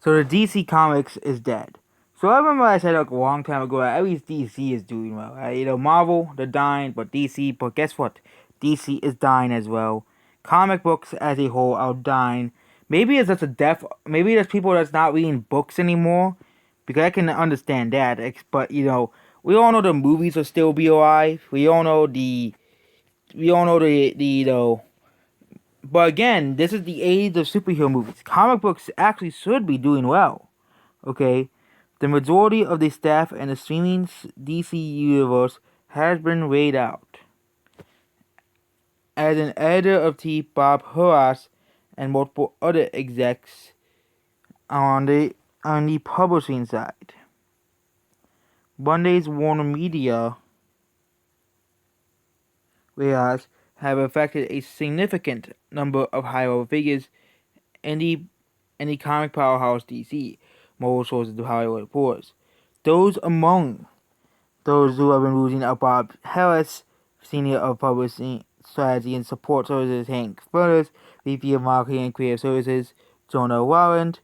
So the DC Comics is dead. So I remember I said like a long time ago that at least DC is doing well. Right? You know, Marvel, they're dying, but DC, but guess what? DC is dying as well. Comic books as a whole are dying. Maybe it's just a death. Maybe there's people that's not reading books anymore, because I can understand that. But you know, we all know the movies will still be alive. We all know the you know. But again, this is the age of superhero movies. Comic books actually should be doing well. Okay, the majority of the staff in the streaming DC universe has been laid out. As an editor of T, Bob Horas and multiple other execs on the publishing side. Monday's Warner Media layoffs have affected a significant number of high-level figures in the comic powerhouse DC. More sources of Hollywood reports. Those among those who have been losing are Bob Harris, Senior of Publishing Strategy and Support Services, Hank Furness, VP of Marketing and Creative Services, Jonah Warren,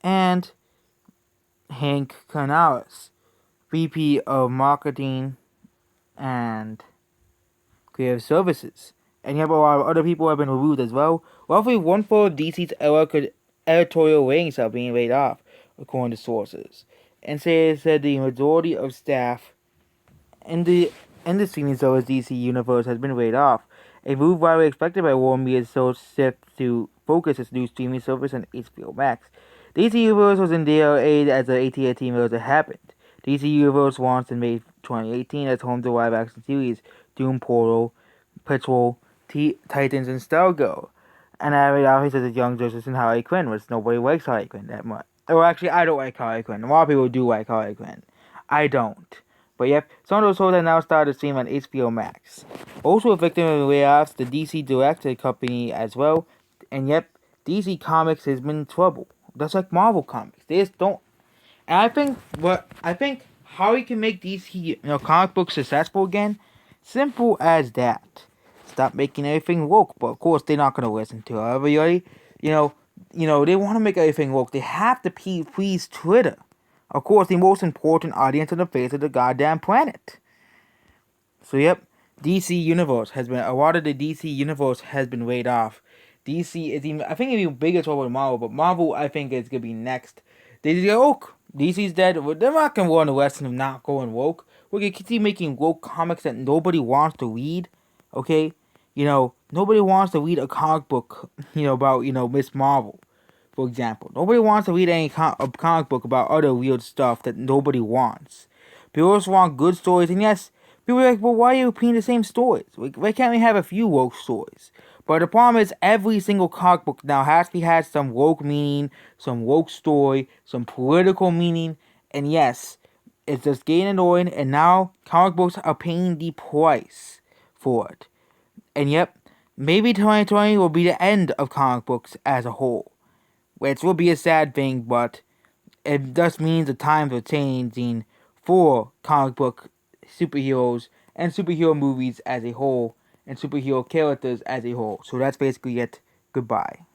and Hank Canales, VP of Marketing and Creative Services. And you have a lot of other people who have been removed as well. Roughly one-fourth of DC's editorial ratings are being laid off, according to sources. And said the majority of staff in the streaming service DC Universe has been laid off, a move widely expected by Warner Media's shift to focus its new streaming service on HBO Max. DC Universe was in their aid as the AT&T merger happened. DC Universe launched in May 2018 as home to live-action series Doom Patrol, Titans, and Stargirl. And I obviously as a young Justice and Harley Quinn, which nobody likes Harley Quinn that much. Or actually, I don't like Harley Quinn. A lot of people do like Harley Quinn. I don't. But yep, some of those shows have now started to stream on HBO Max. Also a victim of the layoffs, the DC Direct company as well. And yep, DC Comics has been in trouble. That's like Marvel Comics. They just don't. And I think how we can make DC comic books successful again, simple as that. Stop making everything woke. But of course they're not gonna listen to everybody. They want to make everything woke. They have to please Twitter. Of course, the most important audience on the face of the goddamn planet. So yep, DC Universe has been a lot of the DC Universe has been laid off. DC is even, I think, even bigger trouble than Marvel, but Marvel I think is gonna be next. They just go, oh, DC's dead. They're not gonna learn the lesson of not going woke. We're gonna keep making woke comics that nobody wants to read. Okay, nobody wants to read a comic book, about Miss Marvel, for example. Nobody wants to read any comic book about other weird stuff that nobody wants. People just want good stories, and yes, people are like, well, why are you repeating the same stories? Why can't we have a few woke stories? But the problem is, every single comic book now has some woke meaning, some woke story, some political meaning, and yes, it's just getting annoying, and now comic books are paying the price for it. And yep, maybe 2020 will be the end of comic books as a whole, which will be a sad thing, but it just means the times are changing for comic book superheroes and superhero movies as a whole and superhero characters as a whole. So that's basically it. Goodbye.